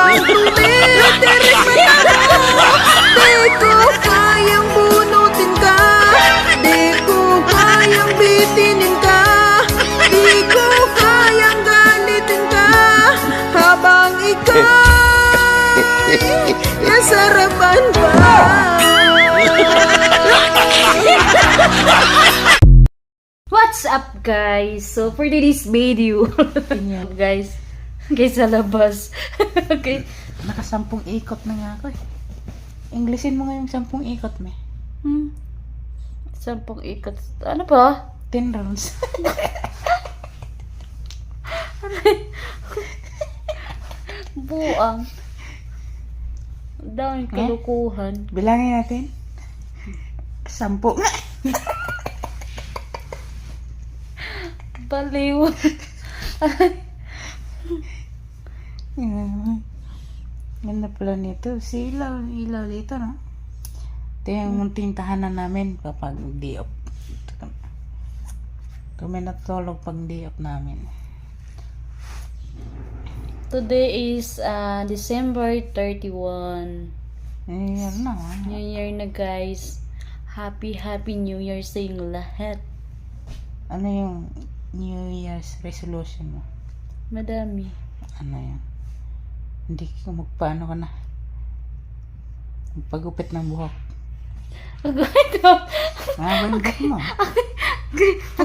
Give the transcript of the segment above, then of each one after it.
ang tumitirik mata mo. Di ko kayang bunutin ka, di ko kayang bitinin ka, di ko kayang galitin ka, habang ika'y nasarapan pa. What's up guys? So for today's video, guys sa labas. Okay. Nakasampung ikot na nga ako eh. Englishin mo nga yung 10 ikot me. 10 ikot. Ano pa? 10 rounds. Buang. Daming kalukuhan. Bilangin natin. 10 nga. Baliw. Ganda pala nito. Si ilaw dito, no? Ito yung munting tahanan namin kapag di-op. Kami natulog pag di-op namin. Today is December 31. Yan na. New Year na guys. Happy New Year sa inyong lahat. Ano yung New Year's resolution mo? Madami. Ano yan? Hindi ka magpaano ka na? Magpagupit ng buhok. Gupit ko. Banggit mo.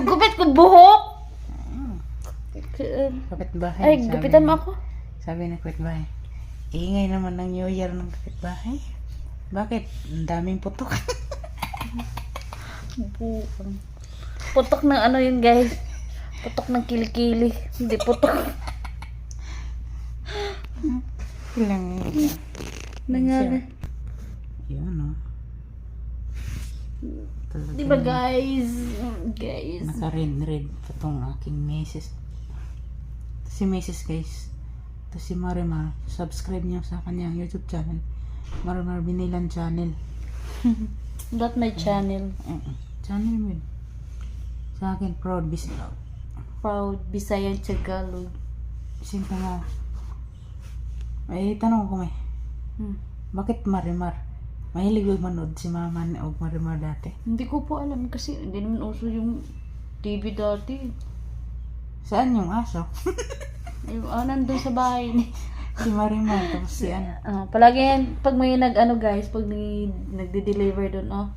Gupit ko buhok. Kapitbahay. Ay, gupitan mo ako. Sabi ng kapitbahay, ingay naman ng New Year ng kapitbahay. Bakit? Ang daming putok. Buang. Putok ng ano yun guys? Putok ng kilikili. Hindi putok. Ilang Nangyari. yun, no? Diba guys? Guys. Naka-red pa tong aking misis. Si misis guys. Ito si Marimar. Subscribe niyo sa kanyang YouTube channel. Marimar Binilan channel. Not my channel. Channel mo yun. Sa akin, proud Bisaya. Proud Bisayan Tagalog. Sinta nga. Ay, tanong ko may. Bakit Marimar? Mahilig yung manood si Mama o Marimar dati. Hindi ko po alam kasi hindi naman uso yung TV dati. Saan yung aso? Yung nandun sa bahay ni. Si Marimar, tapos si ano. Palagi yan, pag may nag-ano guys, pag nagde-deliver doon,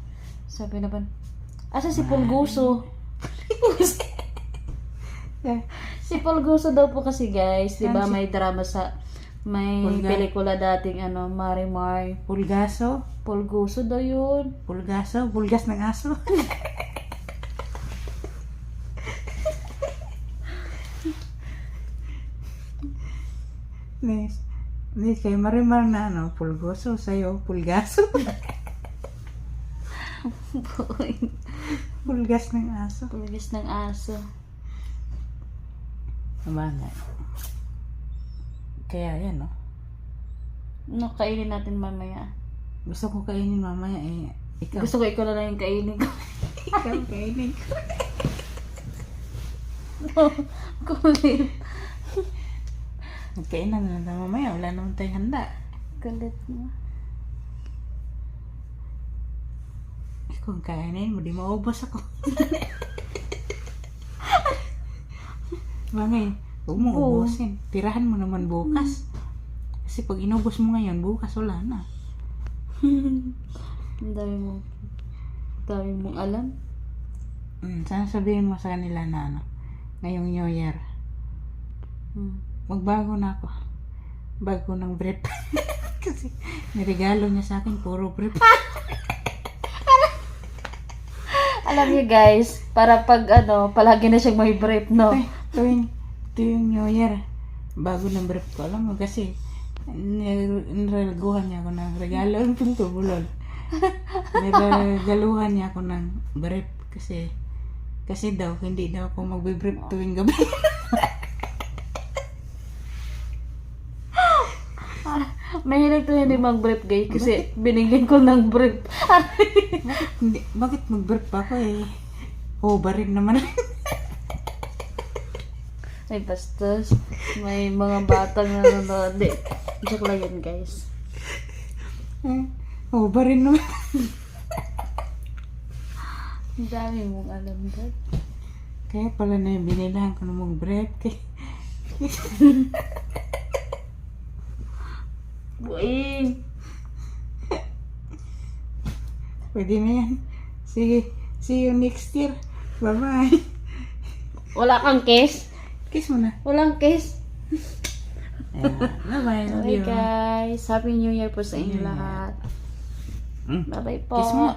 sabi na ba, asa si Pulguso? Si Pulguso daw po kasi guys, di ba may drama may pelikula dating Marimar. Pulgaso? Pulguso daw yun. Pulgaso? Pulgas ng aso? Nice. Nice kay Marimar na Pulgoso sa'yo, Pulgaso. Pulgas ng aso. Pulgas ng aso. Sabagay. Kaya yan, no? Ano, kainin natin mamaya. Gusto ko kainin mamaya eh. Ikaw. Gusto ko ikaw na lang yung kainin ko. Ikaw kainin ko. Kulit. Magkainan na lang mamaya. Wala naman tayong handa. Kulit mo. Kung kainin mo, di maubos ako. Bagay, huwag mo ubusin. Tirahan mo naman bukas. Kasi pag inubos mo ngayon, bukas wala na. Ang dami mong alam. Sana sabihin mo sa kanila na ngayong New Year, magbago na ako. Bago ng brief. Kasi niregalo niya sa akin, puro brief. Alam niyo guys, para pag palagi na siyang may brief, no? Ito yung New Year. Bago ng brief ko. Alam mo kasi, niregaluhan niya ako ng regalo. Ang pinto, bulol. Niregaluhan niya ako ng brief. Kasi daw, hindi daw ako magbe-brief tuwing gabi. Mahilig to hindi mag-brief guys kasi binigyan ko ng brief. Bakit mag-brief pa ako eh? Over rin naman. May bastos. May mga batang nanonood. Di, joke lang yun, guys. Ba rin naman. Ang dami mong alam dad. Kaya pala na yung binilahan ko ng mong bread. Buing! Pwede na yan. Sige. See you next year. Bye-bye. Wala kang kiss? Kiss mo na. Walang kiss? Ayan. Bye-bye. Love Okay you. guys, Happy New Year po sa inyo New Year. lahat. Mm. Bye-bye po. Kiss mo.